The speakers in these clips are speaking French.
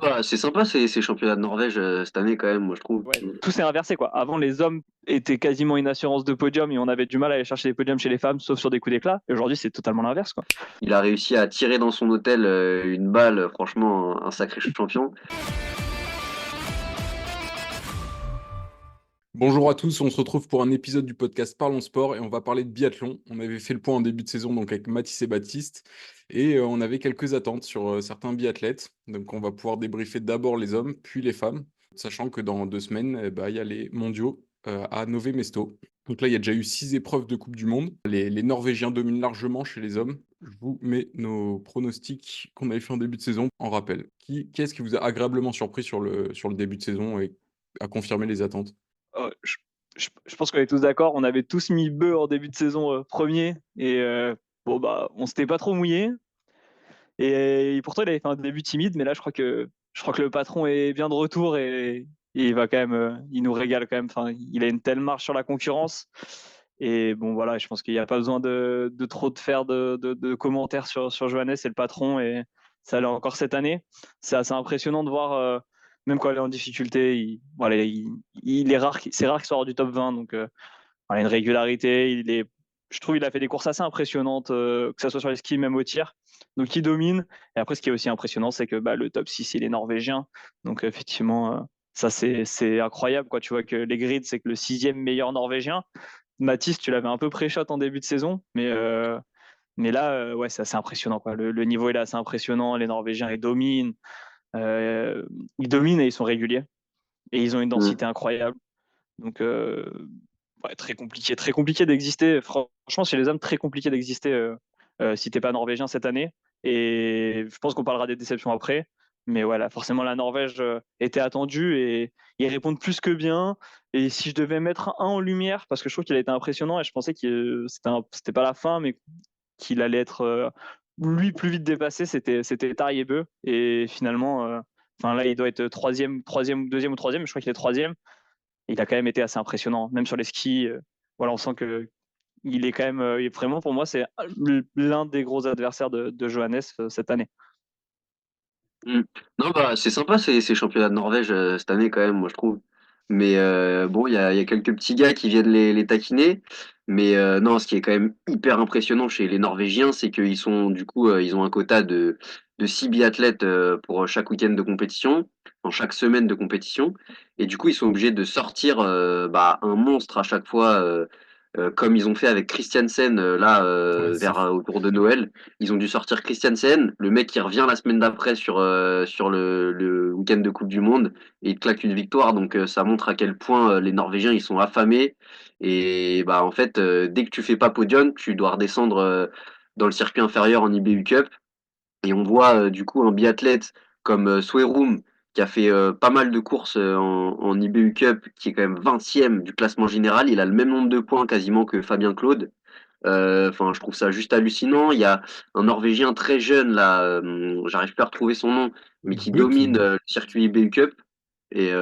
bah, c'est sympa ces championnats de Norvège cette année quand même, moi je trouve. Ouais, tout s'est inversé, quoi. Avant, les hommes étaient quasiment une assurance de podium et on avait du mal à aller chercher des podiums chez les femmes, sauf sur des coups d'éclat. Et aujourd'hui, c'est totalement l'inverse, quoi. Il a réussi à tirer dans son hôtel une balle, franchement, un sacré champion. Bonjour à tous, on se retrouve pour un épisode du podcast Parlons Sport et on va parler de biathlon. On avait fait le point en début de saison donc avec Mathis et Baptiste et on avait quelques attentes sur certains biathlètes. Donc on va pouvoir débriefer d'abord les hommes puis les femmes, sachant que dans 2 semaines, il y a les mondiaux à Nové Mesto. Donc là, il y a déjà eu 6 épreuves de Coupe du Monde. Les Norvégiens dominent largement chez les hommes. Je vous mets nos pronostics qu'on avait fait en début de saison en rappel. Qui est-ce qui vous a agréablement surpris sur le début de saison et a confirmé les attentes? Oh, je pense qu'on est tous d'accord. On avait tous mis Beu en début de saison premier. Et bon, bah, on s'était pas trop mouillé. Et pourtant, il avait fait un début timide. Mais là, je crois que le patron est bien de retour et il va quand même, il nous régale quand même. Enfin, il a une telle marge sur la concurrence. Et bon, voilà, je pense qu'il n'y a pas besoin de trop de faire de commentaires sur Johannes, c'est le patron. Et ça l'est encore cette année. C'est assez impressionnant de voir, même quand il est en difficulté, voilà, il est rare, c'est rare qu'il soit hors du top 20. Donc, voilà, une régularité. Je trouve qu'il a fait des courses assez impressionnantes, que ce soit sur les skis, même au tir. Donc, il domine. Et après, ce qui est aussi impressionnant, c'est que le top 6, il est norvégien. Donc, effectivement, ça, c'est incroyable, quoi. Tu vois que les grids, c'est que le sixième meilleur norvégien. Mathis, tu l'avais un peu pré-shot en début de saison, mais là, ouais, c'est assez impressionnant, quoi. Le niveau il est assez impressionnant. Les Norvégiens, euh, ils dominent et ils sont réguliers. Et ils ont une Mm. densité incroyable. Donc, ouais, très compliqué d'exister. Franchement, chez les hommes, très compliqué d'exister si t'es pas norvégien cette année. Et je pense qu'on parlera des déceptions après. Mais voilà, forcément, la Norvège était attendue et ils répondent plus que bien. Et si je devais mettre un en lumière, parce que je trouve qu'il a été impressionnant et je pensais que c'était pas la fin, mais qu'il allait être lui plus vite dépassé, c'était Tarjei Bø. Et finalement, enfin là, il doit être deuxième ou troisième. Je crois qu'il est troisième. Il a quand même été assez impressionnant, même sur les skis. Voilà, on sent que il est quand même, vraiment pour moi, c'est l'un des gros adversaires de Johannes cette année. Mm. Non, bah, c'est sympa ces championnats de Norvège cette année quand même, moi je trouve. Mais bon, il y a quelques petits gars qui viennent les taquiner. Mais non, ce qui est quand même hyper impressionnant chez les Norvégiens, c'est qu'ils sont du coup, ils ont un quota de 6 biathlètes pour chaque week-end de compétition, en chaque semaine de compétition. Et du coup, ils sont obligés de sortir un monstre à chaque fois, comme ils ont fait avec Christiansen Ouais, c'est vers autour de Noël. Ils ont dû sortir Christiansen, le mec qui revient la semaine d'après sur le week-end de Coupe du Monde et il te claque une victoire. Donc ça montre à quel point les Norvégiens ils sont affamés. Et bah en fait, dès que tu fais pas podium, tu dois redescendre dans le circuit inférieur en IBU Cup. Et on voit du coup un biathlète comme Swerum qui a fait pas mal de courses en IBU Cup, qui est quand même 20e du classement général. Il a le même nombre de points quasiment que Fabien Claude. Enfin, je trouve ça juste hallucinant. Il y a un Norvégien très jeune là, j'arrive pas à retrouver son nom, mais qui domine Button. le circuit IBU Cup et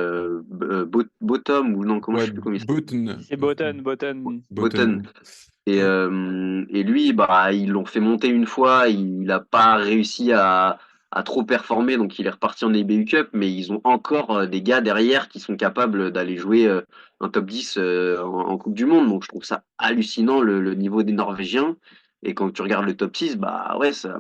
Bottom ou non, comment je Ouais, sais plus comment il s'appelle. Button. C'est Botten. Bottom. Button. Et lui, bah, ils l'ont fait monter une fois, il n'a pas réussi à trop performer, donc il est reparti en EBU Cup, mais ils ont encore des gars derrière qui sont capables d'aller jouer un top 10 en Coupe du Monde. Donc je trouve ça hallucinant le niveau des Norvégiens. Et quand tu regardes le top 6 bah ouais, ça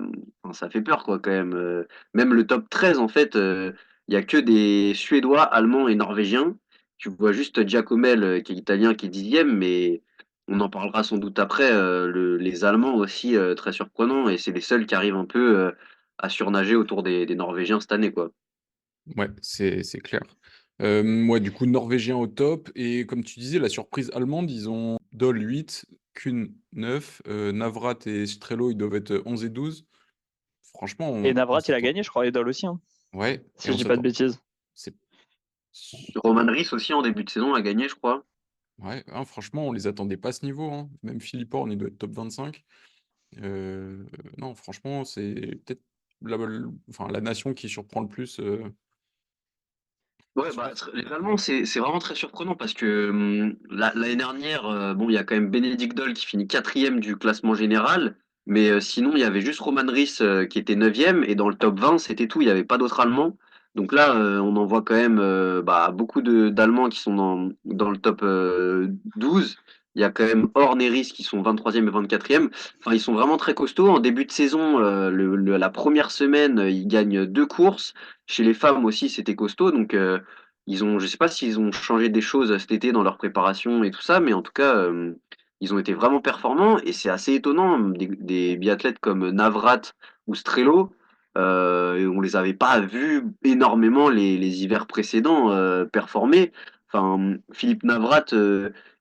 fait peur quoi quand même. Même le top 13 en fait, il y a que des Suédois, Allemands et Norvégiens. Tu vois juste Giacomel qui est italien, qui est dixième, mais on en parlera sans doute après. Les Allemands aussi, très surprenants, et c'est les seuls qui arrivent un peu à surnager autour des Norvégiens cette année, quoi. Ouais, c'est clair. Ouais, du coup, Norvégien au top. Et comme tu disais, la surprise allemande, ils ont Doll 8, Kuhn 9, Navrat et Strello, ils doivent être 11 et 12. Franchement, Et on Navrat, il a s'attend. gagné, je crois, Edol aussi, hein, Ouais, et si je on dis pas de s'attend. bêtises. C'est... Roman Ries aussi, en début de saison, a gagné, je crois. Ouais, hein, franchement, on les attendait pas à ce niveau, hein. Même Philippe Horn, il doit être top 25. Euh, non, franchement, c'est peut-être la nation qui surprend le plus. Ouais, bah, les Allemands, c'est vraiment très surprenant parce que l'année dernière, bon, il y a quand même Benedikt Doll qui finit quatrième du classement général, mais sinon, il y avait juste Roman Ries qui était neuvième, et dans le top 20, c'était tout, il n'y avait pas d'autres Allemands. Donc là, on en voit quand même beaucoup d'Allemands qui sont dans le top 12. Il y a quand même Horn et Ries qui sont 23e et 24e. Enfin, ils sont vraiment très costauds. En début de saison, la première semaine, ils gagnent 2 courses. Chez les femmes aussi, c'était costaud. Donc, je sais pas s'ils ont changé des choses cet été dans leur préparation et tout ça, mais en tout cas, ils ont été vraiment performants. Et c'est assez étonnant, des biathlètes comme Navrat ou Strello. Et on les avait pas vus énormément les hivers précédents performer. Enfin, Philippe Navrat,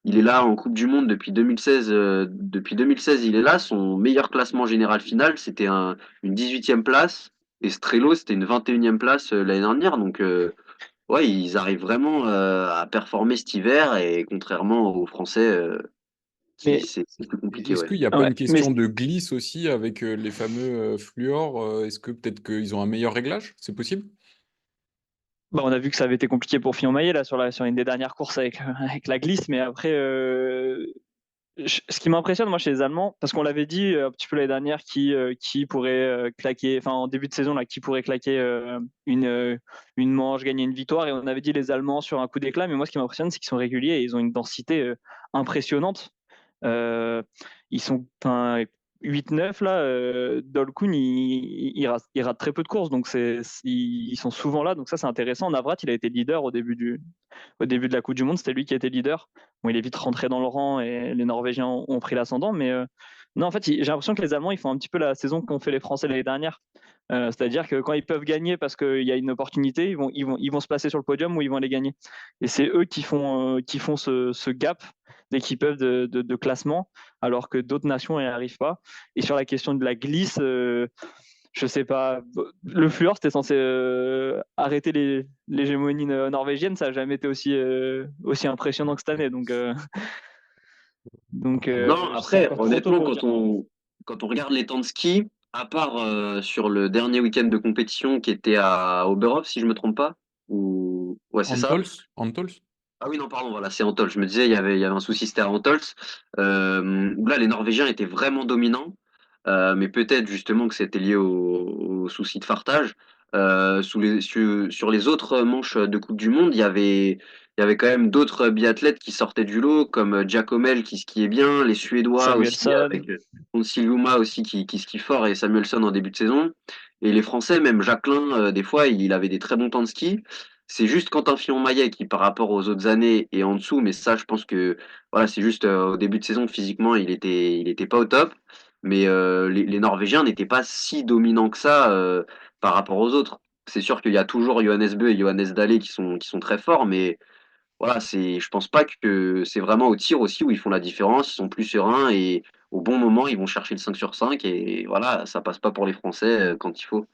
il est là en Coupe du Monde depuis 2016. Depuis 2016, il est là. Son meilleur classement général final, c'était une 18e place. Et Strello, c'était une 21e place l'année dernière. Donc, ouais, ils arrivent vraiment à performer cet hiver. Et contrairement aux Français, Mais c'est plus compliqué, Est-ce ouais. qu'il n'y a pas ouais, une mais question de glisse aussi avec les fameux fluors? Est-ce que peut-être qu'ils ont un meilleur réglage? C'est possible? on a vu que ça avait été compliqué pour Fillon-Maillet là sur une des dernières courses avec la glisse, mais après, ce qui m'impressionne moi chez les Allemands, parce qu'on l'avait dit un petit peu l'année dernière, qui pourrait claquer, enfin en début de saison là, qui pourrait claquer une manche, gagner une victoire, et on avait dit les Allemands sur un coup d'éclat. Mais moi, ce qui m'impressionne, c'est qu'ils sont réguliers et ils ont une densité impressionnante. Euh, Ils sont, enfin, 8-9 là, Dolkun, il rate très peu de courses, donc ils sont souvent là, donc ça c'est intéressant. Navrat, il a été leader au début de la Coupe du Monde, c'était lui qui était leader. Bon, il est vite rentré dans le rang et les Norvégiens ont pris l'ascendant, mais non, en fait, j'ai l'impression que les Allemands, ils font un petit peu la saison qu'ont fait les Français l'année dernière. C'est-à-dire que quand ils peuvent gagner parce qu'il y a une opportunité, ils vont se placer sur le podium ou ils vont aller gagner. Et c'est eux qui font ce gap d'équipes de classement, alors que d'autres nations n'y arrivent pas. Et sur la question de la glisse, je sais pas. Le fluor, c'était censé arrêter l'hégémonie norvégienne. Ça n'a jamais été aussi impressionnant que cette année. Donc Non, c'est après, encore trop tôt honnêtement, pour dire. quand on regarde les temps de ski, à part sur le dernier week-end de compétition qui était à Oberhof, si je me trompe pas, ou ouais, c'est ça. Antols? Antols? Ah oui, non, pardon, voilà, c'est Antols. Je me disais, il y avait un souci, c'était à Antols, où là, les Norvégiens étaient vraiment dominants, mais peut-être justement que c'était lié au souci de fartage. Sur les autres manches de Coupe du Monde, il y avait quand même d'autres biathlètes qui sortaient du lot, comme Giacomel qui skiait bien, les Suédois aussi, Samuelsson. avec Ponsiluoma aussi qui skie fort, et Samuelsson en début de saison. Et les Français, même Jacquelin, des fois, il avait des très bons temps de ski. C'est juste Quentin Fillon-Maillet qui, par rapport aux autres années, est en dessous. Mais ça, je pense que voilà, c'est juste au début de saison, physiquement, il était pas au top. Mais les Norvégiens n'étaient pas si dominants que ça par rapport aux autres. C'est sûr qu'il y a toujours Johannes Beu et Johannes Dalle qui sont très forts, mais voilà, je pense pas que c'est vraiment au tir aussi où ils font la différence. Ils sont plus sereins et au bon moment, ils vont chercher le 5 sur 5 et voilà, ça passe pas pour les Français quand il faut.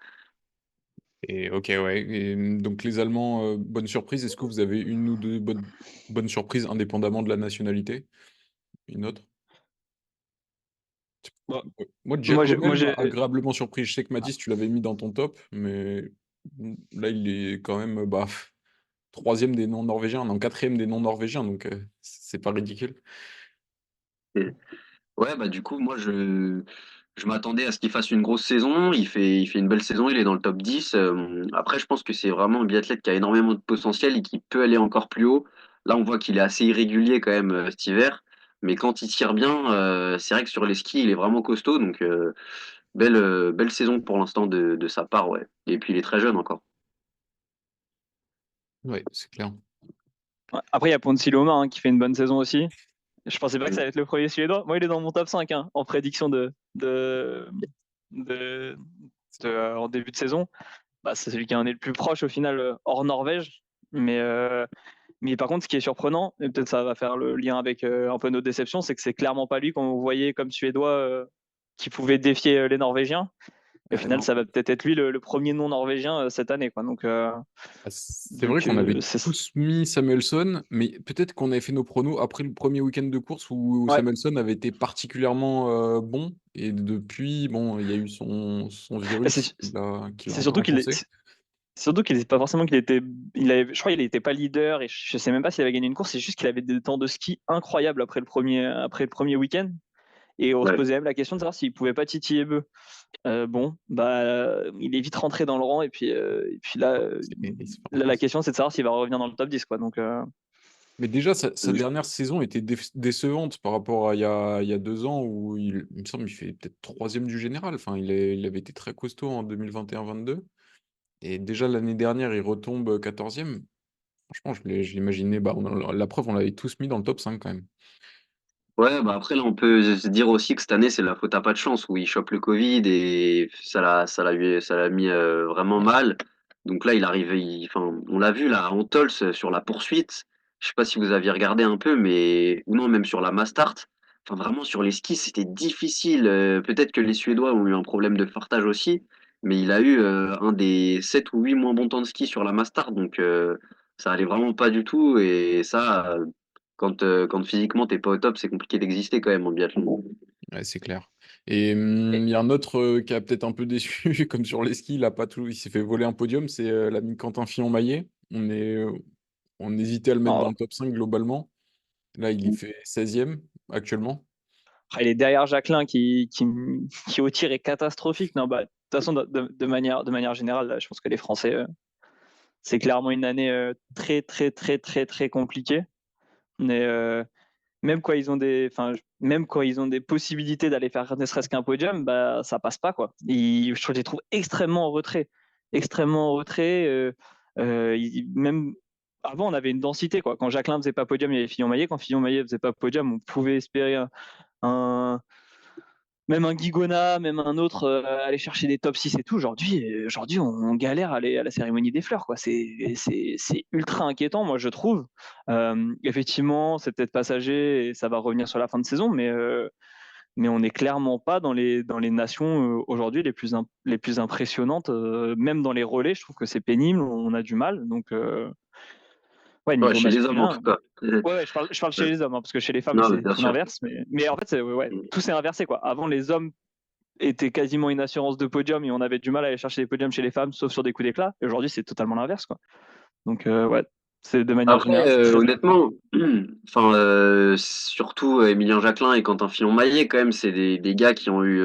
Et ok, ouais. Et, donc les Allemands, bonne surprise. Est-ce que vous avez une ou deux bonnes surprises indépendamment de la nationalité? Une autre? Bon, Moi, moi, Giacomel m'a j'ai, agréablement surpris. Je sais que Mathis, tu l'avais mis dans ton top, mais là, il est quand même troisième des non-norvégiens, non, quatrième des non-norvégiens, donc c'est pas ridicule. Et- ouais, bah du coup, moi, je m'attendais à ce qu'il fasse une grosse saison. Il fait une belle saison, il est dans le top 10. Après, je pense que c'est vraiment un biathlète qui a énormément de potentiel et qui peut aller encore plus haut. Là, on voit qu'il est assez irrégulier quand même cet hiver. Mais quand il tire bien, c'est vrai que sur les skis, il est vraiment costaud. Donc, belle saison pour l'instant de sa part, ouais. Et puis, il est très jeune encore. Ouais, c'est clair. ouais. Après, il y a Ponsiluoma qui fait une bonne saison aussi. Je pensais pas que ça Mm. allait être le premier Suédois. Moi, il est dans mon top 5 en prédiction de, en début de saison. Bah, c'est celui qui en est le plus proche au final, hors Norvège. Mais par contre, ce qui est surprenant, et peut-être ça va faire le lien avec un peu nos déceptions, c'est que c'est clairement pas lui qu'on voyait comme Suédois qui pouvait défier les Norvégiens. Et au final, Non. ça va peut-être être lui le premier non-norvégien cette année, quoi. C'est vrai qu'on avait tous mis Samuelsson, mais peut-être qu'on avait fait nos pronos après le premier week-end de course où ouais. Samuelsson avait été particulièrement bon. Et depuis, bon, il y a eu son virus qui l'a C'est un peu surtout qu'il est, enfoncé. surtout qu'il n'est pas forcément qu'il était, je crois qu'il n'était pas leader et je sais même pas s'il avait gagné une course. C'est juste qu'il avait des temps de ski incroyables après le premier week-end. Et on se Ouais. posait même la question de savoir s'il pouvait pas titiller Beu. Il est vite rentré dans le rang et puis la question c'est de savoir s'il va revenir dans le top 10 quoi. Donc Mais déjà, sa Je- dernière saison était décevante par rapport à il y a 2 ans où il me semble qu'il fait peut-être troisième du général. Enfin, il avait été très costaud en 2021-22. Et déjà l'année dernière, il retombe 14e. Franchement, je l'imaginais. Bah, la preuve, on l'avait tous mis dans le top 5 quand même. Ouais, bah après là on peut se dire aussi que cette année c'est la faute à pas de chance où il chope le Covid et ça l'a mis vraiment mal. Donc là il arrive, enfin on l'a vu là en Tols sur la poursuite. Je sais pas si vous aviez regardé un peu, mais ou non même sur la Mastart. Enfin vraiment sur les skis c'était difficile. Peut-être que les Suédois ont eu un problème de fartage aussi, mais il a eu un des 7 ou 8 moins bons temps de ski sur la Mastart, donc ça allait vraiment pas du tout et ça. Quand physiquement t'es pas au top, c'est compliqué d'exister quand même en biathlon. Ouais, c'est clair. Et il y a un autre qui a peut-être un peu déçu, comme sur les skis, il s'est fait voler un podium, c'est l'ami Quentin Fillon-Maillet. On hésitait à le mettre dans alors, le top 5 globalement. Là, il y fait 16e actuellement. après, il est derrière Jacquelin qui au tir est catastrophique. Non, bah, de toute façon, de manière générale, là, je pense que les Français, c'est clairement une année très, très, très, très, très compliquée. Mais même quand ils ont même quand ils ont des possibilités d'aller faire ne serait-ce qu'un podium, bah, ça passe pas, quoi. Je trouve les trouve extrêmement en retrait. Extrêmement en retrait. Même avant, on avait une densité, quoi. Quand Jacquelin faisait pas podium, il y avait Fillon-Maillet. Quand Fillon-Maillet faisait pas podium, on pouvait espérer un, même un Guigona, même un autre, aller chercher des top 6 et tout. Aujourd'hui, on galère à aller à la cérémonie des fleurs, quoi. C'est ultra inquiétant, moi, je trouve. Effectivement, c'est peut-être passager et ça va revenir sur la fin de saison, mais on n'est clairement pas dans les nations aujourd'hui les plus impressionnantes. Même dans les relais, je trouve que c'est pénible, on a du mal. Donc, ouais, Ouais, niveau chez les hommes en tout masculin, cas. ouais, je parle chez les hommes, hein, parce que chez les femmes, Non, mais c'est bien tout sûr. l'inverse. Mais en fait, ouais, tout s'est inversé, quoi. Avant, les hommes était quasiment une assurance de podium et on avait du mal à aller chercher des podiums chez les femmes, sauf sur des coups d'éclat. Et aujourd'hui, c'est totalement l'inverse, quoi. Donc, ouais, c'est de manière Après, générale, c'est très inquiétant. honnêtement, enfin, surtout Émilien Jacquelin et Quentin Fillon-Maillet, quand même, c'est des gars qui ont eu.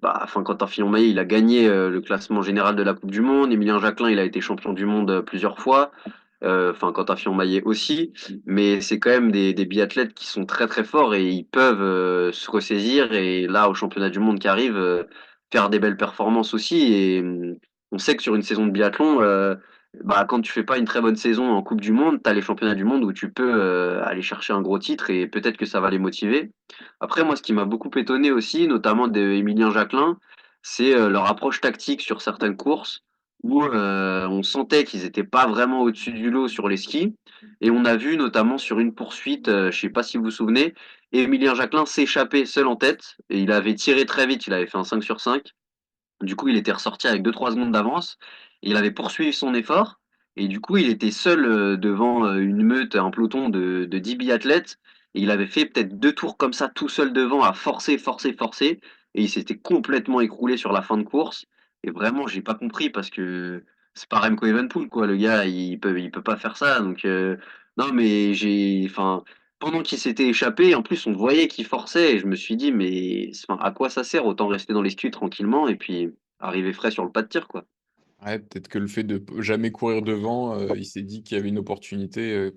Enfin, Quentin Fillon-Maillet, il a gagné le classement général de la Coupe du Monde. Émilien Jacquelin, il a été champion du monde plusieurs fois. Enfin, Quentin Fillon-Maillet aussi. Mais c'est quand même des biathlètes qui sont très très forts et ils peuvent se ressaisir. Et là, au championnat du monde qui arrive, faire des belles performances aussi. Et on sait que sur une saison de biathlon, bah, quand tu fais pas une très bonne saison en Coupe du Monde, tu as les championnats du monde où tu peux aller chercher un gros titre et peut-être que ça va les motiver. Après, moi, ce qui m'a beaucoup étonné aussi, notamment d'Emilien Jacquelin, c'est leur approche tactique sur certaines courses où on sentait qu'ils n'étaient pas vraiment au-dessus du lot sur les skis. Et on a vu notamment sur une poursuite, je sais pas si vous vous souvenez, Emilien Jacquelin s'échappait seul en tête et il avait tiré très vite, il avait fait un 5 sur 5. Du coup, il était ressorti avec 2-3 secondes d'avance. Il avait poursuivi son effort. Et du coup, il était seul devant une meute, un peloton de 10 biathlètes. Et il avait fait peut-être 2 tours comme ça, tout seul devant, à forcer, forcer, forcer. Et il s'était complètement écroulé sur la fin de course. Et vraiment, j'ai pas compris parce que c'est pas Remco Evenepoel, quoi. Le gars, il peut pas faire ça. Donc, non, mais enfin, pendant qu'il s'était échappé, en plus, on voyait qu'il forçait. Et je me suis dit, mais enfin, à quoi ça sert? Autant rester dans les skis tranquillement et puis arriver frais sur le pas de tir, quoi. Ouais, peut-être que le fait de jamais courir devant, il s'est dit qu'il y avait une opportunité,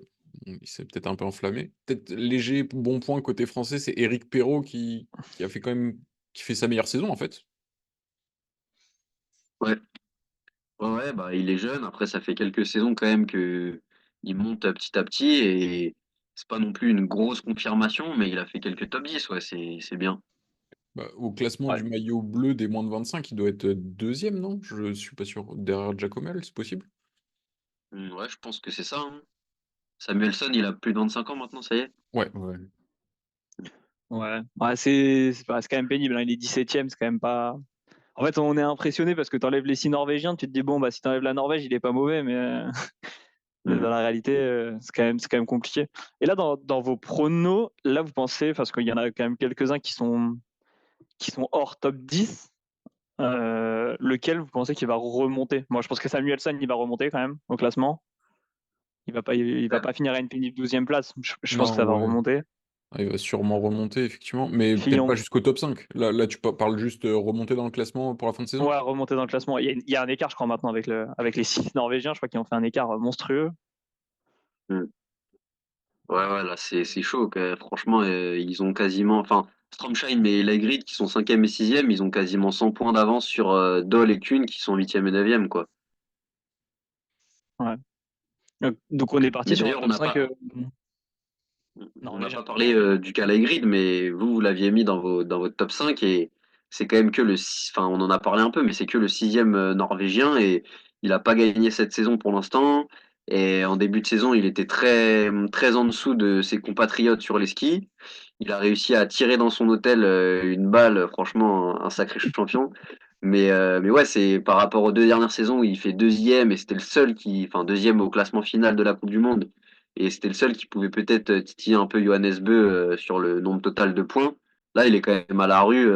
il s'est peut-être un peu enflammé. Peut-être léger bon point côté français, c'est Éric Perrault qui a fait quand même qui fait sa meilleure saison en fait. Ouais. Ouais, ouais, bah, il est jeune. Après, ça fait quelques saisons quand même que il monte petit à petit et c'est pas non plus une grosse confirmation, mais il a fait quelques top 10, ouais, c'est bien. Bah, au classement Ouais. du maillot bleu des moins de 25, il doit être deuxième, non? Je suis pas sûr. Derrière Jacomel, c'est possible? Ouais, je pense que c'est ça, hein. Samuelson, il a plus de 25 ans maintenant, ça y est. Ouais, ouais. Ouais, c'est quand même pénible, hein. Il est 17e, c'est quand même pas. En fait, on est impressionné parce que tu enlèves les 6 Norvégiens, tu te dis, bon, bah, si tu enlèves la Norvège, il est pas mauvais, mais dans Mhm. la réalité, c'est quand même compliqué. Et là, dans vos pronos, là, vous pensez, parce qu'il y en a quand même quelques-uns qui sont hors top 10, lequel vous pensez qu'il va remonter? Moi, je pense que Samuelson, il va remonter quand même au classement. Il va pas finir à une pénible 12e place. Je pense que Non, ça va ouais. remonter. Ah, il va sûrement remonter, effectivement, mais peut-être pas Fillon, jusqu'au top 5. Là, tu parles juste remonter dans le classement pour la fin de saison? ouais, remonter dans le classement. Il y a un écart, je crois, maintenant avec les 6 Norvégiens. Je crois qu'ils ont fait un écart monstrueux. Mm. Ouais, là, c'est chaud. Franchement, ils ont quasiment. Enfin, Stromsheim et Legrid, qui sont cinquième et sixième, ils ont quasiment 100 points d'avance sur Dole et Kuhn, qui sont huitième et neuvième, quoi. Ouais. Donc on est parti Mais sur un d'ailleurs, top 5 on n'a pas norvégien. parlé du cas Legrid, mais vous l'aviez mis dans votre top 5 et c'est quand même que enfin, on en a parlé un peu, mais c'est que le sixième norvégien et il n'a pas gagné cette saison pour l'instant. Et en début de saison, il était très, très en dessous de ses compatriotes sur les skis. Il a réussi à tirer dans son hôtel une balle, franchement, un sacré champion. Mais ouais, c'est par rapport aux deux dernières saisons où il fait deuxième et c'était le seul enfin deuxième au classement final de la Coupe du Monde. Et c'était le seul qui pouvait peut-être titiller un peu Johannes Beu sur le nombre total de points. Là, il est quand même à la rue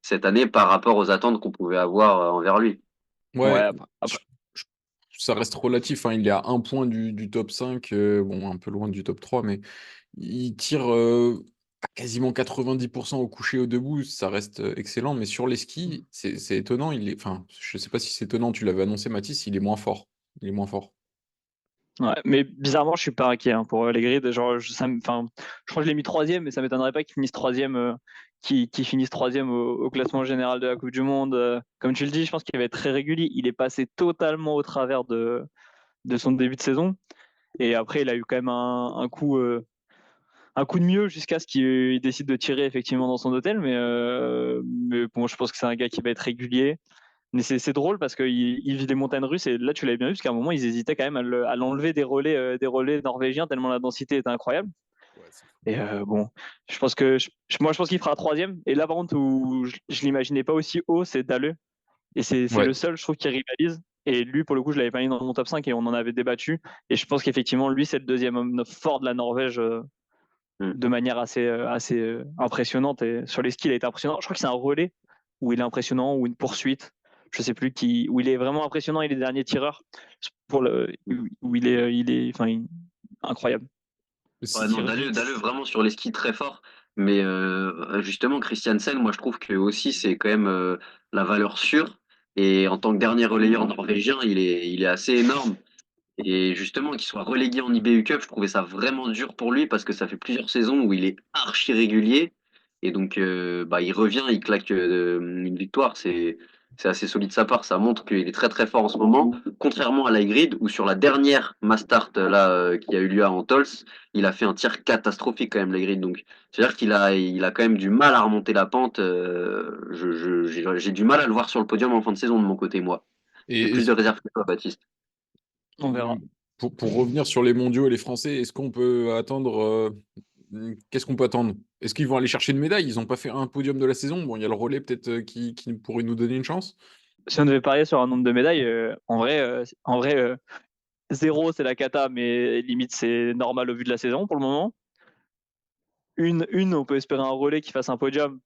cette année par rapport aux attentes qu'on pouvait avoir envers lui. Ouais, Ouais, je- après, je- ça reste relatif, hein. Il est à un point du top 5, bon, un peu loin du top 3, mais il tire à quasiment 90% au coucher et au debout. Ça reste excellent, mais sur les skis, c'est étonnant. Enfin, je sais pas si c'est étonnant, tu l'avais annoncé, Mathis, il est moins fort. Il est moins fort. ouais, mais bizarrement, je suis pas inquiet pour les grids. Genre, enfin, je crois que je l'ai mis troisième, mais ça m'étonnerait pas qu'ils finissent troisième, qu'ils finissent troisième au classement général de la Coupe du Monde. Comme tu le dis, je pense qu'il va être très régulier. Il est passé totalement au travers de son début de saison. Et après, il a eu quand même un coup de mieux jusqu'à ce qu'il décide de tirer effectivement dans son hôtel. Mais bon, je pense que c'est un gars qui va être régulier. Mais c'est drôle parce qu'il vit des montagnes russes et là tu l'avais bien vu parce qu'à un moment ils hésitaient quand même à l'enlever des relais norvégiens tellement la densité était incroyable. Ouais, c'est fou. Et bon, je pense que moi je pense qu'il fera troisième. Et là par contre où je l'imaginais pas aussi haut, c'est Dalleux. Et c'est Ouais. le seul je trouve qui rivalise. Et lui pour le coup je l'avais pas mis dans mon top 5 et on en avait débattu. Et je pense qu'effectivement lui c'est le deuxième homme fort de la Norvège Mm. de manière assez impressionnante. Et sur les skis il a été impressionnant. Je crois que c'est un relais où il est impressionnant ou une poursuite je sais plus où il est vraiment impressionnant. Il est dernier tireur où enfin, incroyable. Ouais, Il non, tire Dalleux vite. vraiment sur les skis très fort. Mais justement, Christiansen, moi je trouve que aussi c'est quand même la valeur sûre. Et en tant que dernier relayeur norvégien, il est assez énorme. Et justement, qu'il soit relégué en IBU Cup, je trouvais ça vraiment dur pour lui parce que ça fait plusieurs saisons où il est archi régulier. Et donc, bah, il revient, il claque une victoire. C'est assez solide de sa part. Ça montre qu'il est très très fort en ce moment. Contrairement à l'Aigrid, où sur la dernière Mastart là, qui a eu lieu à Antols, il a fait un tir catastrophique quand même, l'Aigrid. Donc, c'est-à-dire il a quand même du mal à remonter la pente. J'ai du mal à le voir sur le podium en fin de saison de mon côté, moi. J'ai Et plus de réserve que toi, Baptiste. On verra. pour revenir sur les mondiaux et les Français, est-ce qu'on peut attendre qu'est-ce qu'on peut attendre? Est-ce qu'ils vont aller chercher une médaille? Ils n'ont pas fait un podium de la saison. Bon, il y a le relais peut-être qui pourrait nous donner une chance. Si on devait parier sur un nombre de médailles, en vrai, 0 c'est la cata, mais limite c'est normal au vu de la saison pour le moment. On peut espérer un relais qui fasse un podium,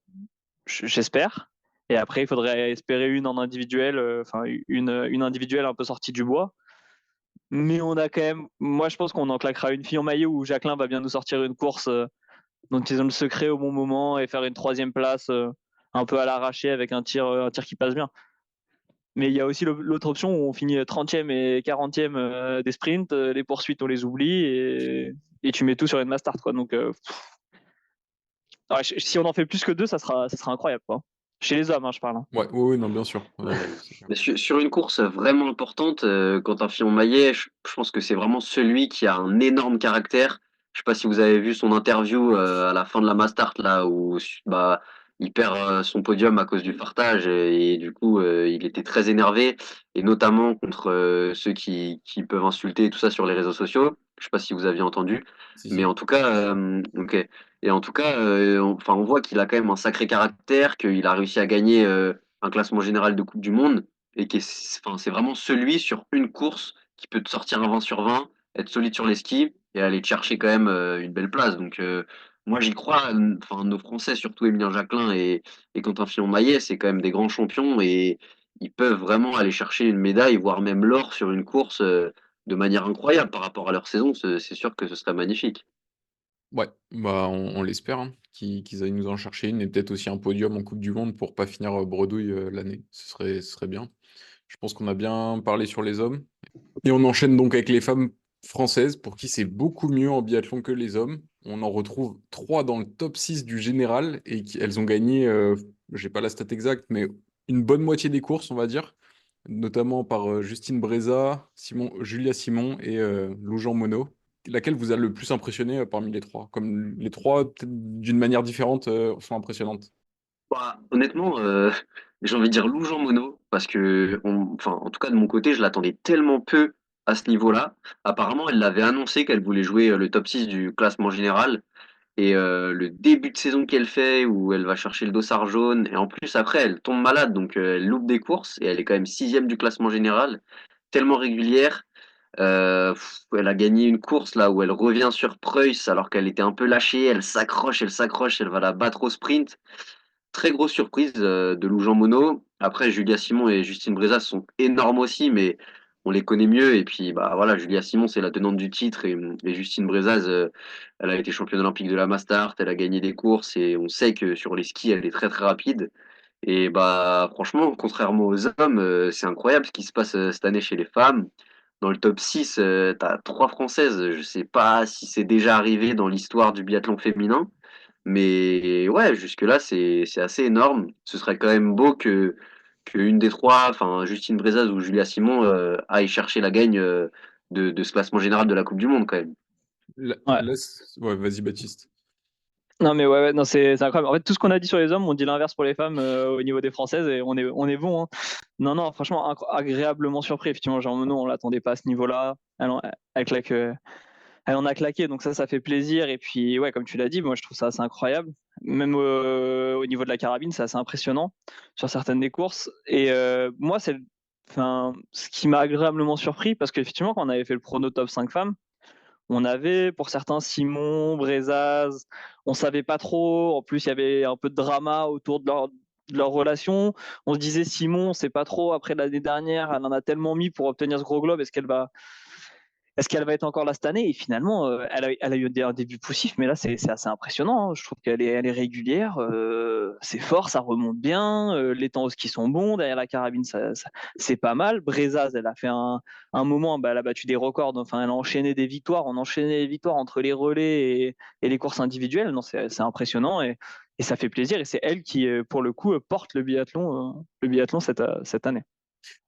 j'espère. Et après, il faudrait espérer une en individuel, enfin une individuelle un peu sortie du bois. Mais on a quand même, moi je pense qu'on en claquera une fille en maillot où Jacqueline va bien nous sortir une course dont ils ont le secret au bon moment et faire une troisième place un peu à l'arraché avec un tir qui passe bien. Mais il y a aussi l'autre option où on finit 30e et 40e des sprints, les poursuites on les oublie et tu mets tout sur une mass start quoi. Donc si on en fait plus que deux, ça sera incroyable quoi. Chez les hommes, hein, je parle. Hein. Ouais, oui, oui, non, bien sûr. C'est clair. Mais sur une course vraiment importante, Quentin Fillon-Maillet, je pense que c'est vraiment celui qui a un énorme caractère. Je sais pas si vous avez vu son interview à la fin de la Mastart là où bah il perd son podium à cause du fartage et du coup il était très énervé et notamment contre ceux qui peuvent insulter et tout ça sur les réseaux sociaux. Je sais pas si vous aviez entendu, Si, mais si. en tout cas ok. Et en tout cas enfin on voit qu'il a quand même un sacré caractère, qu'il a réussi à gagner un classement général de Coupe du Monde et enfin, c'est vraiment celui sur une course qui peut te sortir un 20 sur 20, être solide sur les skis et aller te chercher quand même une belle place. Donc moi j'y crois, enfin nos Français, surtout Emilien Jacquelin et Quentin Fillon-Maillet, c'est quand même des grands champions et ils peuvent vraiment aller chercher une médaille, voire même l'or sur une course de manière incroyable par rapport à leur saison. C'est sûr que ce serait magnifique. Ouais, bah, on l'espère, hein, qu'ils aillent nous en chercher une et peut-être aussi un podium en coupe du monde pour pas finir, bredouille, l'année. Ce serait bien. Je pense qu'on a bien parlé sur les hommes et on enchaîne donc avec les femmes françaises pour qui c'est beaucoup mieux en biathlon que les hommes. On en retrouve 3 dans le top 6 du général et qui elles ont gagné, j'ai pas la stat exacte, mais une bonne moitié des courses, on va dire, notamment par, Justine Breza, Julia Simon et Lou Jean Monod. Laquelle vous a le plus impressionné, parmi les 3? Comme les 3, peut-être d'une manière différente, sont impressionnantes. Bah, honnêtement, j'ai envie de dire Lou Jean Monod, parce que, enfin, en tout cas de mon côté, je l'attendais tellement peu à ce niveau-là. Apparemment, elle l'avait annoncé qu'elle voulait jouer le top 6 du classement général. Et le début de saison qu'elle fait, où elle va chercher le dossard jaune, et en plus après, elle tombe malade, donc elle loupe des courses, et elle est quand même sixième du classement général, tellement régulière. Elle a gagné une course là où elle revient sur Preuss alors qu'elle était un peu lâchée, elle s'accroche, elle va la battre au sprint. Très grosse surprise de Lou Jean Monod. Après, Julia Simon et Justine Breza sont énormes aussi, mais on les connaît mieux. Et puis, bah voilà, Julia Simon, c'est la tenante du titre. Et Justine Brezaz, elle a été championne olympique de la Mastart, elle a gagné des courses. Et on sait que sur les skis, elle est très très rapide. Et bah franchement, contrairement aux hommes, c'est incroyable ce qui se passe cette année chez les femmes. Dans le top 6, tu as 3 Françaises. Je sais pas si c'est déjà arrivé dans l'histoire du biathlon féminin. Mais ouais, jusque-là, c'est assez énorme. Ce serait quand même beau que une des 3, enfin Justine Brezaz ou Julia Simon, aille chercher la gagne de ce classement général de la Coupe du Monde quand même. Ouais. Ouais, vas-y, Baptiste. Non, mais ouais, non, c'est incroyable. En fait, tout ce qu'on a dit sur les hommes, on dit l'inverse pour les femmes au niveau des Françaises et on est bon, hein. Non, non, franchement, agréablement surpris. Effectivement, Jean Monod, on l'attendait pas à ce niveau-là. Elle claque, elle en a claqué, donc ça fait plaisir. Et puis, ouais, comme tu l'as dit, moi, je trouve ça assez incroyable. Même au niveau de la carabine, c'est assez impressionnant sur certaines des courses. Et moi, enfin, ce qui m'a agréablement surpris, parce qu'effectivement, quand on avait fait le prono top 5 femmes, on avait pour certains Simon, Brezaz, on savait pas trop. En plus, il y avait un peu de drama autour de leur relation. On se disait Simon, on sait pas trop. Après l'année dernière, elle en a tellement mis pour obtenir ce gros globe. Est-ce qu'elle va être encore là cette année? Et finalement, elle a eu un début poussif, mais là, c'est assez impressionnant, hein. Je trouve qu'elle est régulière, c'est fort, ça remonte bien, les temps au ski sont bons, derrière la carabine, c'est pas mal. Brezaz, elle a fait un moment, bah, elle a battu des records, enfin, elle a enchaîné des victoires, on enchaînait les victoires entre les relais et les courses individuelles. Non, c'est impressionnant et ça fait plaisir. Et c'est elle qui, pour le coup, porte le biathlon cette année.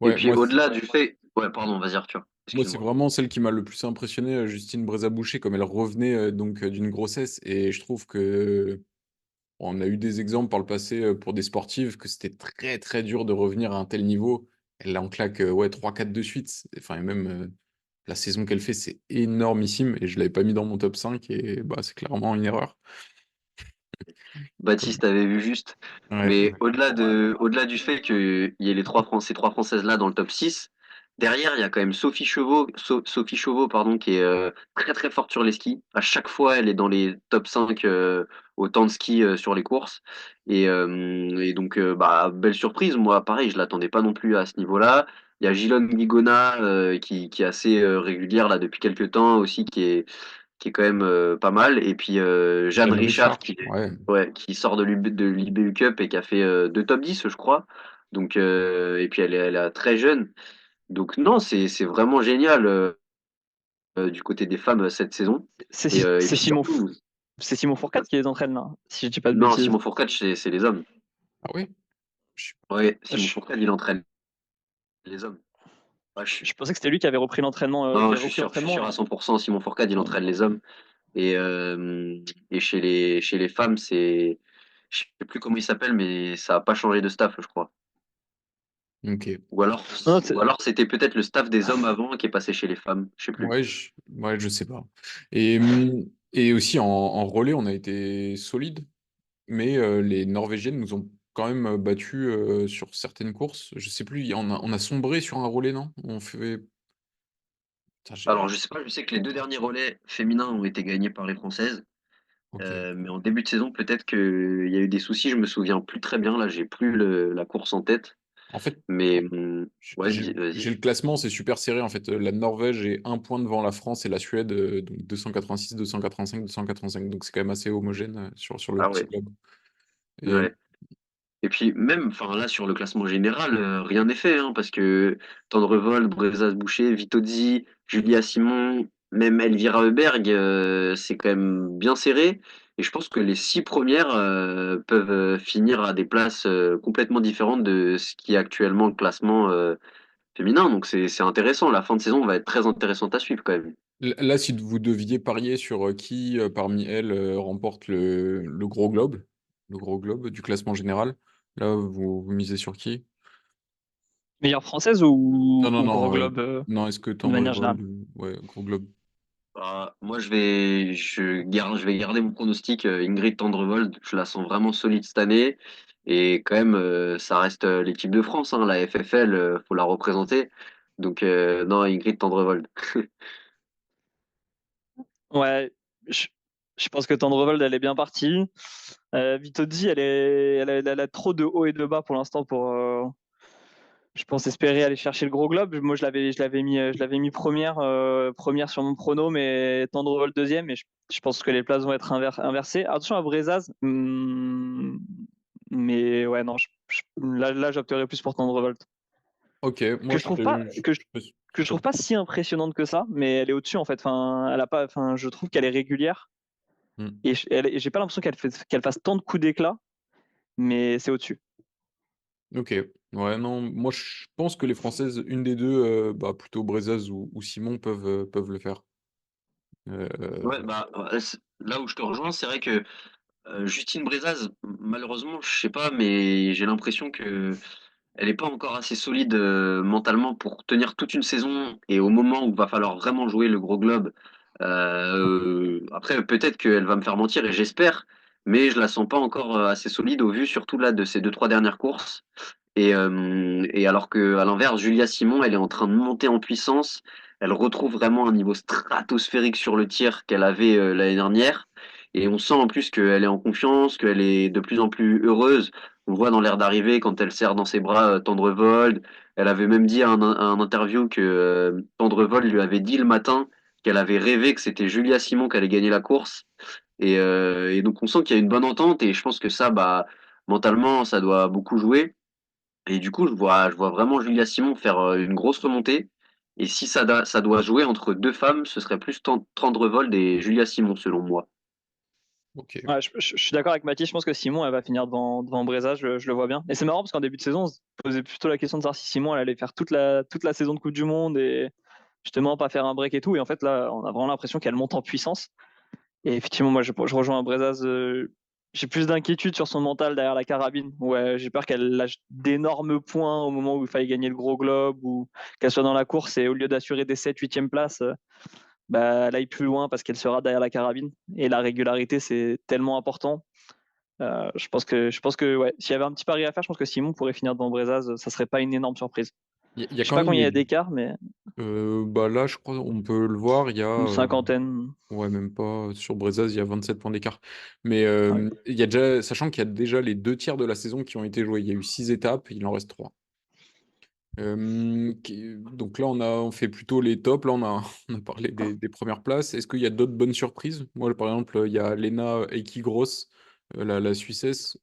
Et Ouais, puis au-delà du fait. Ouais, pardon, vas-y Arthur, moi, c'est excuse-moi. vraiment celle qui m'a le plus impressionné, Justine Brézaboucher, comme elle revenait donc d'une grossesse. Et je trouve que on a eu des exemples par le passé pour des sportives que c'était très très dur de revenir à un tel niveau. Elle en claque ouais, 3-4 de suite. Enfin, et même la saison qu'elle fait, c'est énormissime. Et je ne l'avais pas mis dans mon top 5 et bah, c'est clairement une erreur. Baptiste avait vu juste. Ouais, Mais au-delà du fait qu'il y ait ces 3 Françaises-là dans le top 6, derrière, il y a quand même Sophie Chauveau, pardon, qui est très très forte sur les skis. À chaque fois, elle est dans les top 5 au temps de ski sur les courses. Et donc, bah, belle surprise. Moi, pareil, je l'attendais pas non plus à ce niveau-là. Il y a Gilone Guigona qui est assez régulière là depuis quelques temps aussi, qui est quand même pas mal. Et puis Jeanne Jeanne Richard Richard, ouais. ouais, qui sort de l'IBU Cup et qui a fait 2 top 10, je crois. Donc, et puis elle est très jeune. Donc non, c'est vraiment génial du côté des femmes cette saison. C'est Et c'est puis Simon, surtout, c'est Simon Fourcade qui les entraîne là, si je dis pas de non, bêtises. Simon Fourcade, c'est les hommes. Ah ouais? Je- Ouais, Simon Je, Fourcade, il entraîne les hommes. Ouais, je pensais que c'était lui qui avait repris l'entraînement, non, je suis sûr à mais 100%, Simon Fourcade, il non, entraîne les hommes. Et, chez les femmes, je sais plus comment il s'appelle, mais ça n'a pas changé de staff, je crois. Ok. Ou alors, non, ou alors c'était peut-être le staff des hommes avant qui est passé chez les femmes, je sais plus. Ouais, je sais pas. Et aussi en relais, on a été solide, mais les Norvégiennes nous ont quand même battus sur certaines courses. Je sais plus, on a sombré sur un relais, non? On fait. Putain, Alors, je sais pas, je sais que les 2 derniers relais féminins ont été gagnés par les Françaises, Ok. mais en début de saison, peut-être qu'il y a eu des soucis, je me souviens plus très bien, là, j'ai plus la course en tête. En fait, Mais ouais, j'ai vas-y. le classement, c'est super serré. En fait, la Norvège est un point devant la France et la Suède, donc 286, 285, 285. Donc c'est quand même assez homogène sur le Ah petit ouais, globe. Et ouais. Et puis même, enfin là sur le classement général, rien n'est fait, hein, parce que Tendrevol, Brezas Boucher, Vitozzi, Julia Simon, même Elvira Heuberg, c'est quand même bien serré. Et je pense que les 6 premières peuvent finir à des places complètement différentes de ce qui est actuellement le classement féminin. Donc c'est intéressant. La fin de saison va être très intéressante à suivre quand même. là, si vous deviez parier sur qui parmi elles remporte le gros globe du classement général, là, vous misez sur qui? Meilleure française Non, non, ou gros non, globe non, est-ce que de manière générale? Tendrevol ouais, gros globe. Bah, moi, je vais garder mon pronostic. Ingrid Tendrevold, je la sens vraiment solide cette année. Et quand même, ça reste l'équipe de France, hein, la FFL, faut la représenter. Donc, non, Ingrid Tendrevold. Ouais, je, je pense que Tendrevold, elle est bien partie. Vitozzi, elle a trop de hauts et de bas pour l'instant pour, je pense, espérer aller chercher le gros globe. Moi, je l'avais mis première sur mon prono, mais Tendrevold deuxième. Et je pense que les places vont être inversées. Attention à Brezaz. Mais ouais, non, là, j'opterais plus pour Tendrevold. Ok, moi Que je trouve pas, que je trouve pas si impressionnante que ça, mais elle est au-dessus en fait. Enfin, elle a pas, enfin, je trouve qu'elle est régulière Hmm. et j'ai pas l'impression qu'elle fasse tant de coups d'éclat, mais c'est au-dessus. Ok. Ouais, non, moi je pense que les Françaises, une des deux, bah, plutôt Brezaz ou Simon peuvent le faire. Ouais, Euh, bah, là où je te rejoins, c'est vrai que Justine Brezaz, malheureusement, je sais pas, mais j'ai l'impression que elle est pas encore assez solide mentalement pour tenir toute une saison et au moment où va falloir vraiment jouer le gros globe. Après, peut-être qu'elle va me faire mentir et j'espère, mais je la sens pas encore assez solide au vu surtout là de ces 2, 3 dernières courses. Et alors que à l'inverse, Julia Simon, elle est en train de monter en puissance. Elle retrouve vraiment un niveau stratosphérique sur le tir qu'elle avait l'année dernière. Et on sent en plus qu'elle est en confiance, qu'elle est de plus en plus heureuse. On voit dans l'air d'arrivée quand elle serre dans ses bras Tendrevold. Elle avait même dit à un interview que Tendrevold lui avait dit le matin qu'elle avait rêvé que c'était Julia Simon qui allait gagner la course. Et donc on sent qu'il y a une bonne entente et je pense que ça, bah, mentalement, ça doit beaucoup jouer. Et du coup, je vois vraiment Julia Simon faire une grosse remontée. Et si ça doit jouer entre deux femmes, ce serait plus Tendrevold et Julia Simon, selon moi. ok. Ouais, je suis d'accord avec Mathis. Je pense que Simon, elle va finir devant Breza. Je le vois bien. Et c'est marrant parce qu'en début de saison, on se posait plutôt la question de savoir si Simon, elle allait faire toute la saison de Coupe du Monde et justement pas faire un break et tout. Et en fait, là, on a vraiment l'impression qu'elle monte en puissance. Et effectivement, moi, je rejoins Brezaz. J'ai plus d'inquiétude sur son mental derrière la carabine. Ouais, j'ai peur qu'elle lâche d'énormes points au moment où il fallait gagner le gros globe ou qu'elle soit dans la course et au lieu d'assurer des 7 8e places, bah, elle aille plus loin parce qu'elle sera derrière la carabine. Et la régularité, c'est tellement important. Je pense que ouais, s'il y avait un petit pari à faire, je pense que Simon pourrait finir devant Brezaz. Ça serait pas une énorme surprise. Il y a Je sais quand pas même combien il y les. a d'écart, mais Bah là, je crois on peut le voir, il y a. une cinquantaine. Ouais, même pas. Sur Brezaz, il y a 27 points d'écart. Mais Ouais. il y a déjà, sachant qu'il y a déjà les 2 tiers de la saison qui ont été joués. Il y a eu 6 étapes, il en reste 3. Donc là, on fait plutôt les tops. Là, on a parlé des premières places. Est-ce qu'il y a d'autres bonnes surprises? Moi, par exemple, il y a Lena Eiki-Gross, la Suissesse.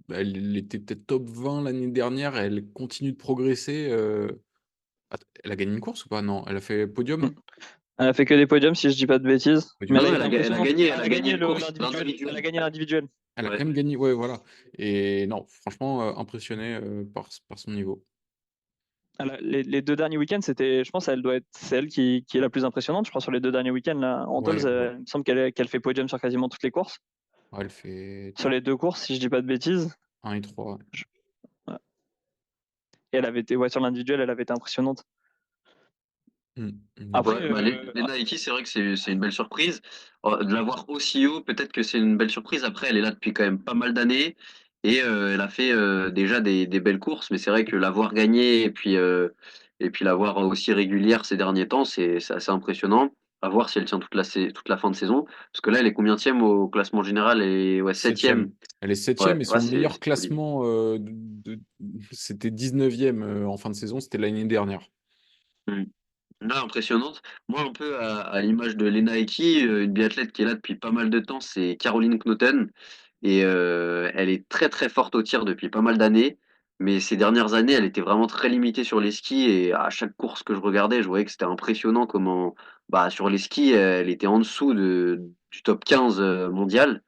Elle était peut-être top 20 l'année dernière. Elle continue de progresser. Elle a gagné une course ou pas? Non, elle a fait podium? Elle a fait que des podiums, si je dis pas de bêtises. Mais Podium, elle Non, a non, été impressionnante. elle Elle a a gagné gagné une course l'individuel. Elle a d'individuel. gagné l'individuel. elle a quand Ouais. même gagné. Ouais, voilà. Et non, franchement, impressionné par son niveau. Les 2 derniers week-ends, je pense, elle doit être celle qui est la plus impressionnante. Je crois sur les 2 derniers week-ends, là, Ouais, Antols, ouais. il me semble qu'elle fait podium sur quasiment toutes les courses. Ouais, elle fait Sur les 2 courses, si je dis pas de bêtises. 1 et 3. Je- ouais. Et elle avait été, ouais, sur l'individuel, elle avait été impressionnante. Donc, Après, Ouais, bah, Lena Headey, c'est vrai que c'est une belle surprise. De la voir aussi haut, peut-être que c'est une belle surprise. Après, elle est là depuis quand même pas mal d'années et elle a fait déjà des belles courses. Mais c'est vrai que l'avoir gagnée et puis l'avoir aussi régulière ces derniers temps, c'est assez impressionnant. À voir si elle tient toute la fin de saison. Parce que là, elle est combienième au classement général? Et ouais, septième. Septième. Elle est Ouais, septième et ouais, son meilleur c'est solide. classement, c'était 19e en fin de saison, c'était l'année dernière. Mm. Là, impressionnante. Moi, un peu à l'image de Lena Eki, une biathlète qui est là depuis pas mal de temps, c'est Caroline Knoten. Et elle est très très forte au tir depuis pas mal d'années. Mais ces dernières années, elle était vraiment très limitée sur les skis. Et à chaque course que je regardais, je voyais que c'était impressionnant comment, bah, sur les skis, elle était en dessous du top 15 mondial.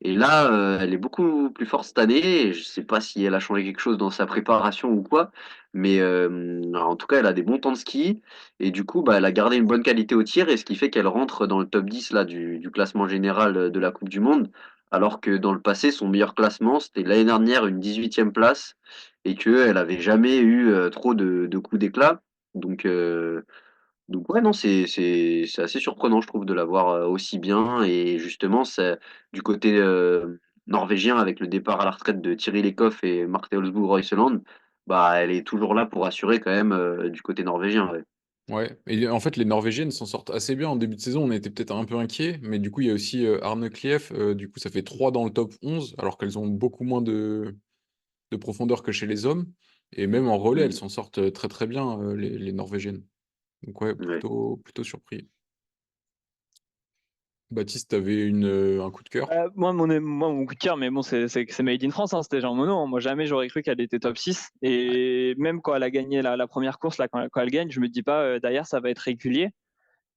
Et là, elle est beaucoup plus forte cette année. Et je sais pas si elle a changé quelque chose dans sa préparation ou quoi. Mais en tout cas, elle a des bons temps de ski. Et du coup, bah, elle a gardé une bonne qualité au tir. Et ce qui fait qu'elle rentre dans le top 10 là, du classement général de la Coupe du Monde. Alors que dans le passé, son meilleur classement, c'était l'année dernière une 18e place et qu'elle avait jamais eu trop de coups d'éclat. Donc, euh, donc ouais, non, c'est assez surprenant, je trouve, de l'avoir aussi bien. Et justement, c'est du côté norvégien, avec le départ à la retraite de Thierry Lecoff et Marte Olsbu Royseland, bah, elle est toujours là pour assurer quand même du côté norvégien. Ouais. Ouais, et en fait, les Norvégiennes s'en sortent assez bien. En début de saison, on était peut-être un peu inquiets, mais du coup, il y a aussi Arne Klief. Du coup, ça fait 3 dans le top 11, alors qu'elles ont beaucoup moins de profondeur que chez les hommes. Et même en relais, elles Mm. s'en sortent très très bien, les Norvégiennes. Donc ouais, Ouais. plutôt surpris. Baptiste, t'avais un coup de cœur? Moi, mon coup de cœur, mais bon, c'est Made in France, hein, c'était Jean Monod, hein. Moi, jamais j'aurais cru qu'elle était top 6. Et même quand elle a gagné la première course, là, quand elle gagne, je me dis pas, derrière, ça va être régulier.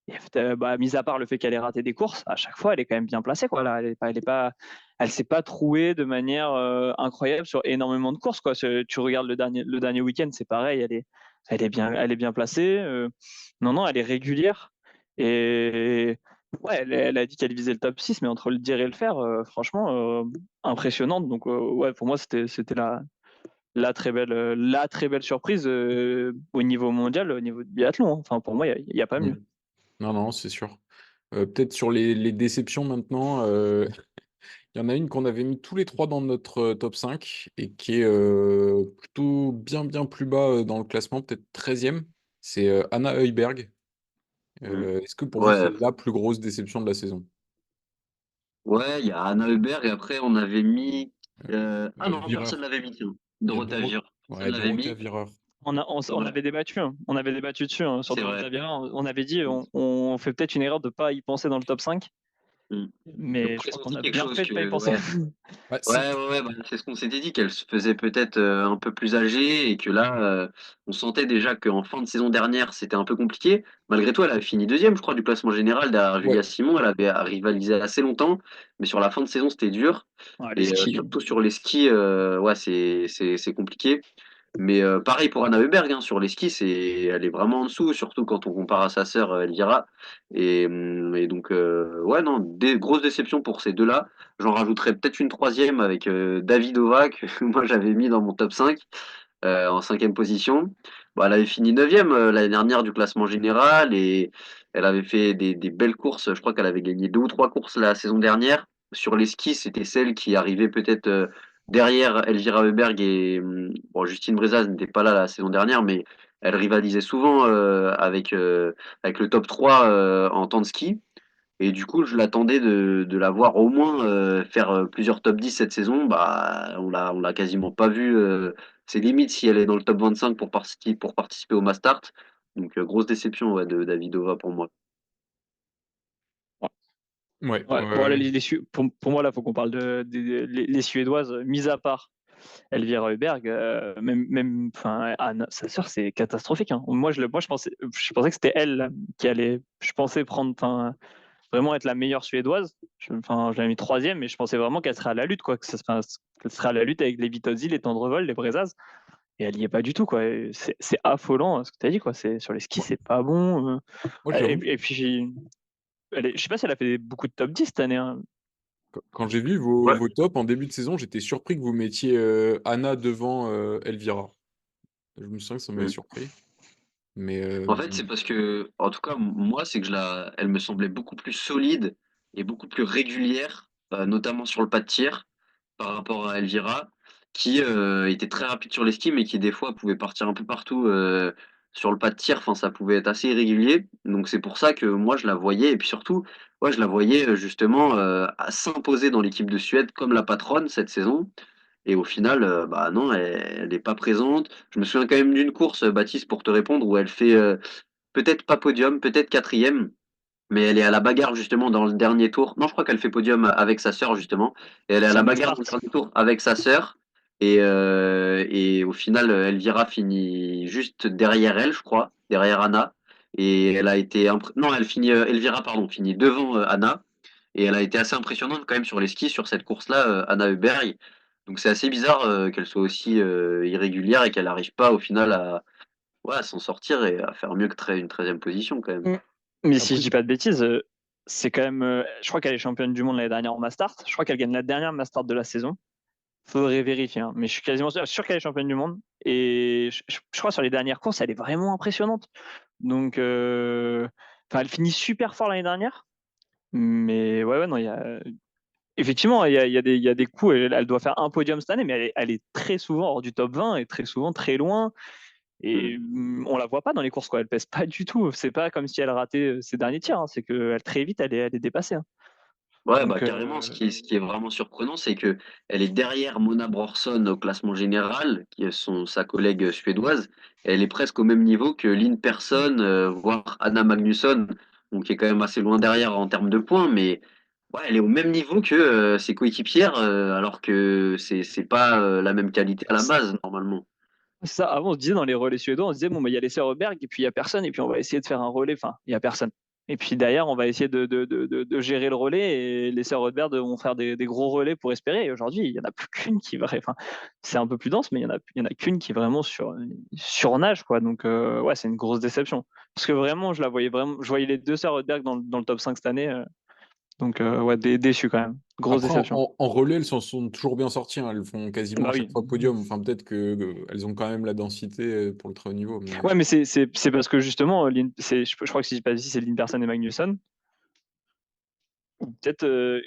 Et bah, mis à part le fait qu'elle ait raté des courses, à chaque fois, elle est quand même bien placée, quoi. Là, elle s'est pas trouée de manière incroyable sur énormément de courses, quoi. Tu regardes le dernier week-end, c'est pareil, elle est bien placée. Non, non, elle est régulière. Et ouais, elle a dit qu'elle visait le top 6, mais entre le dire et le faire, franchement, impressionnante. Donc, ouais, pour moi, c'était la très belle surprise au niveau mondial, au niveau du biathlon, hein. Enfin, pour moi, il y a pas Mm. mieux. Non, non, c'est sûr. Peut-être sur les déceptions maintenant, il y en a une qu'on avait mis tous les trois dans notre top 5 et qui est plutôt bien plus bas dans le classement, peut-être 13e. C'est Anna Heuberg. Mm. Est-ce que pour vous, c'est Ouais, la plus grosse déception de la saison? ouais, il y a Anna Hubert et après on avait mis. Ah non, personne Vireur. l'avait mis, tiens. Il y a Dorothea Virer. Personne ouais, l'avait Dorothea mis. Vireur. On Ouais, avait débattu, hein. On avait débattu dessus, hein, sur c'est vrai. Dorothea Viera. On avait dit, on fait peut-être une erreur de ne pas y penser dans le top 5, Mm. Je mais je crois qu'on pressentis a quelque bien chose fait de ne pas y que. penser. Ouais, Bah, ouais, bah, c'est ce qu'on s'était dit, qu'elle se faisait peut-être un peu plus âgée et que là, on sentait déjà qu'en fin de saison dernière, c'était un peu compliqué. Malgré tout, elle avait fini deuxième, je crois, du classement général derrière ouais, Julia Simon. Elle avait rivalisé assez longtemps, mais sur la fin de saison, c'était dur. Ah, les Et skis. surtout sur les skis, ouais, c'est compliqué. Mais pareil pour Anna Heuberg, hein, sur les skis, elle est vraiment en dessous, surtout quand on compare à sa sœur Elvira. Et donc, ouais, non, grosses déceptions pour ces deux-là. J'en rajouterais peut-être une troisième avec Davidova, que moi j'avais mis dans mon top 5 en cinquième position. Bon, elle avait fini neuvième l'année dernière du classement général et elle avait fait des belles courses. Je crois qu'elle avait gagné deux ou trois courses la saison dernière. Sur les skis, c'était celle qui arrivait peut-être derrière Elvira Heuberg et bon, Justine Brezaz n'était pas là la saison dernière, mais elle rivalisait souvent avec le top 3 en temps de ski. Et du coup, je l'attendais de la voir au moins faire plusieurs top 10 cette saison. Bah, on l'a quasiment pas vu. C'est limite si elle est dans le top 25 pour participer au Mastart. Donc, grosse déception ouais, de Davidova pour moi. ouais, Ouais, bon, là, ouais. pour moi, là, il faut qu'on parle les Suédoises, mis à part Elvira Heuberg, enfin, sa sœur, c'est catastrophique, hein. Je pensais que c'était elle là, qui allait, je pensais prendre, enfin, vraiment être la meilleure Suédoise. Enfin, je l'avais mis troisième, mais je pensais vraiment qu'elle serait à la lutte, quoi, qu'elle serait à la lutte avec les Vitozzi, les Tendrevol, les Brezaz. Et elle y est pas du tout, quoi. C'est affolant, hein, ce que tu as dit, quoi. Sur les skis, Moi, c'est pas bon. moi, j'avoue, Et puis, je sais pas si elle a fait beaucoup de top 10 cette année, hein. quand j'ai vu Ouais. vos tops en début de saison, j'étais surpris que vous mettiez Anna devant Elvira. Je me sens que ça m'avait Mm. surpris. Mais En fait, c'est parce que, en tout cas, moi, c'est que elle me semblait beaucoup plus solide et beaucoup plus régulière, notamment sur le pas de tir, par rapport à Elvira, qui était très rapide sur les skis, mais qui des fois pouvait partir un peu partout. sur le pas de tir, enfin, ça pouvait être assez irrégulier. Donc c'est pour ça que moi je la voyais et puis surtout, ouais, je la voyais, justement, à s'imposer dans l'équipe de Suède comme la patronne cette saison et au final, bah, non, elle est pas présente. Je me souviens quand même d'une course, Baptiste, pour te répondre, où elle fait, peut-être pas podium, peut-être quatrième. Mais elle est à la bagarre justement dans le dernier tour. Non, je crois qu'elle fait podium avec sa sœur justement. Et elle est à Sur la le bagarre dans Mastart. le dernier tour avec sa sœur. Et au final, Elvira finit juste derrière elle, je crois, derrière Anna. Et elle a été non, elle finit Elvira, pardon, finit devant Anna. Et elle a été assez impressionnante quand même sur les skis sur cette course-là, Anna Heuberg. Donc c'est assez bizarre qu'elle soit aussi irrégulière et qu'elle n'arrive pas au final à, ouais, à s'en sortir et à faire mieux que une 13e position quand même. Mm. Mais si je Après, dis pas de bêtises, c'est quand même. Je crois qu'elle est championne du monde l'année dernière en Mastart. Je crois qu'elle gagne la dernière Mastart de la saison. Faudrait vérifier, hein. Mais je suis quasiment sûr qu'elle est championne du monde. Et je crois sur les dernières courses, elle est vraiment impressionnante. Donc, elle finit super fort l'année dernière. Mais ouais, non, effectivement, il y a des coups. Elle doit faire un podium cette année, mais elle est très souvent hors du top 20 et très souvent très loin. Et Mm. on la voit pas dans les courses, quoi. Elle pèse pas du tout. C'est pas comme si elle ratait ses derniers tirs, hein. C'est que très vite, elle est dépassée, hein. Ouais, bah Donc, carrément, ce qui est vraiment surprenant, c'est que elle est derrière Mona Brorsson au classement général, qui est sa collègue suédoise. Et elle est presque au même niveau que Lynn Persson, voire Anna Magnusson, donc qui est quand même assez loin derrière en termes de points, mais ouais, elle est au même niveau que ses coéquipières, alors que c'est pas la même qualité à la base, normalement. c'est ça. Avant, on se disait dans les relais suédois, on se disait bon, bah, il y a les Sörberg et puis il y a personne, et puis on va essayer de faire un relais. Enfin, il y a personne. Et puis derrière, on va essayer de gérer le relais et les Sörberg vont faire des gros relais pour espérer. Et aujourd'hui, il y en a plus qu'une qui va. Enfin, c'est un peu plus dense, mais il y en a qu'une qui vraiment surnage, quoi. Donc, ouais, c'est une grosse déception. Parce que vraiment, je voyais les deux Sörberg dans le top 5 cette année. Donc, ouais, déçu quand même. Grosse après, déception. en relais, elles s'en sont toujours bien sorties, hein. Elles font quasiment Bah à chaque oui. fois podium. Enfin, peut-être que elles ont quand même la densité pour le très haut niveau. Mais Ouais, mais c'est parce que justement, je crois que si je dis pas ici, c'est Linderson et Magnusson. Ou peut-être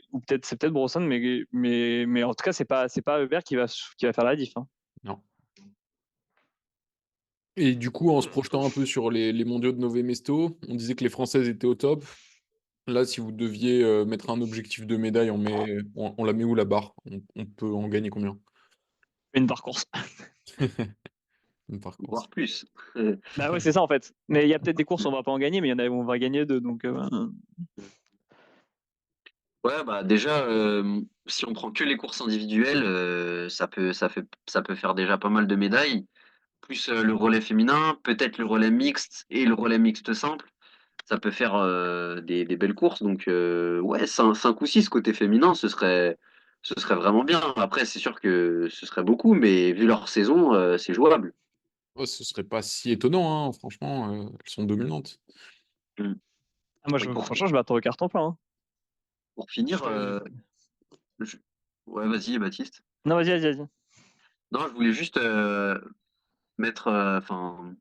c'est peut-être Bronson, mais en tout cas, c'est pas Hubert qui va faire la diff, hein. non. Et du coup, en se projetant un peu sur les mondiaux de Nové Mesto, on disait que les Françaises étaient au top. Là, si vous deviez mettre un objectif de médaille, on la met où la barre? On peut en gagner combien? Une par course. Une par course. Voire plus. Bah ouais, c'est ça en fait. Mais il y a peut-être des courses où on va pas en gagner, mais il y en a où on va gagner deux. Donc, Ouais, bah déjà, si on prend que les courses individuelles, ça peut faire déjà pas mal de médailles. Plus le relais féminin, peut-être le relais mixte et le relais mixte simple. Ça peut faire des belles courses. Donc, ouais, 5 ou 6 côté féminin, ce serait vraiment bien. Après, c'est sûr que ce serait beaucoup, mais vu leur saison, c'est jouable. Oh, ce serait pas si étonnant, hein, franchement, elles sont dominantes. Mm. moi, Et franchement, je m'attends au carton plein, hein. pour finir, Je- je- ouais, vas-y, Baptiste. Non, vas-y. Non, je voulais juste mettre, enfin,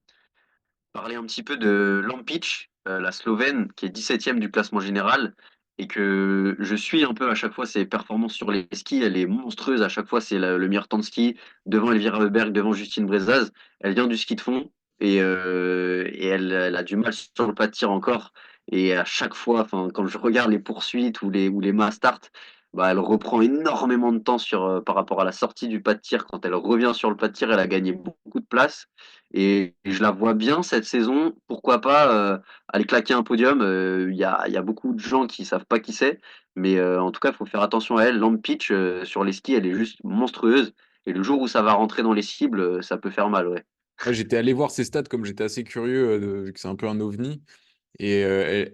parler un petit peu de Lampic, la Slovène, qui est 17e du classement général et que je suis un peu à chaque fois ses performances sur les skis. Elle est monstrueuse à chaque fois, c'est le meilleur temps de ski devant Elvira Heuberg, devant Justine Brezaz. Elle vient du ski de fond et elle a du mal sur le pas de tir encore. Et à chaque fois, enfin, quand je regarde les poursuites ou les mass start, bah, elle reprend énormément de temps par rapport à la sortie du pas de tir. Quand elle revient sur le pas de tir, elle a gagné beaucoup de place. Et je la vois bien cette saison, pourquoi pas aller claquer un podium. Il y a beaucoup de gens qui savent pas qui c'est, mais en tout cas, il faut faire attention à elle. Lampic, sur les skis, elle est juste monstrueuse. Et le jour où ça va rentrer dans les cibles, ça peut faire mal, ouais. Ouais, j'étais allé voir ses stats comme j'étais assez curieux, vu que c'est un peu un ovni. Et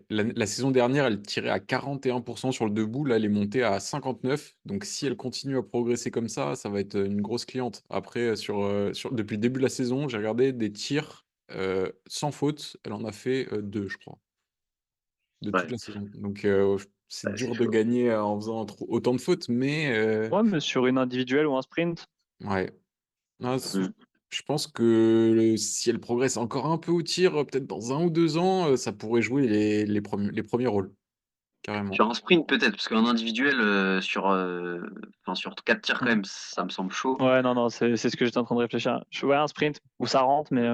la saison dernière, elle tirait à 41% sur le debout. Là, elle est montée à 59. Donc, si elle continue à progresser comme ça va être une grosse cliente. Après, depuis le début de la saison, j'ai regardé des tirs sans faute. Elle en a fait deux, je crois, de toute Ouais, la saison. Donc, c'est ouais, c'est dur de chaud. gagner en faisant autant de fautes. Mais Ouais, mais sur une individuelle ou un sprint. ouais. Ah, Mm. je pense que si elle progresse encore un peu au tir, peut-être dans 1 ou 2 ans, ça pourrait jouer les premiers rôles, carrément. Sur un sprint peut-être, parce qu'un individuel enfin, sur 4 tirs quand Mm. même, ça me semble chaud. Ouais, non, c'est ce que j'étais en train de réfléchir. Ouais, un sprint où ça rentre, mais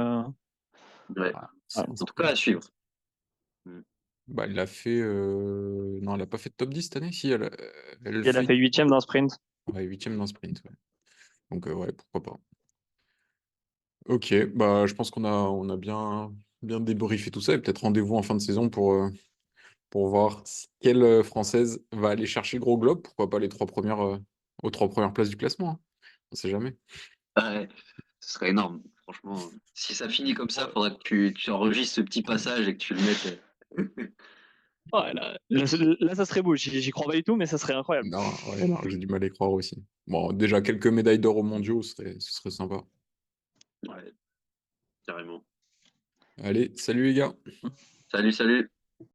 Ouais. Ah, En tout cas, à suivre. Bah, il a fait. Non, elle a pas fait de top 10 cette année. Si, elle elle a fait fait 8e d'un sprint. ouais, 8e dans le sprint. Ouais. Donc, ouais, pourquoi pas. Ok, bah, je pense qu'on a bien débriefé tout ça. Et peut-être rendez-vous en fin de saison pour voir quelle Française va aller chercher le gros globe. Pourquoi pas les aux 3 premières places du classement, hein. On sait jamais. Ouais, ce serait énorme, franchement. Si ça finit comme ça, faudrait que tu enregistres ce petit passage et que tu le mettes. Ouais, là, ça serait beau. J'y crois pas du tout, mais ça serait incroyable. Non, ouais, non, j'ai du mal à y croire aussi. Bon, déjà, quelques médailles d'or aux mondiaux, ce serait sympa. Ouais, carrément. Allez, salut les gars! Salut, salut.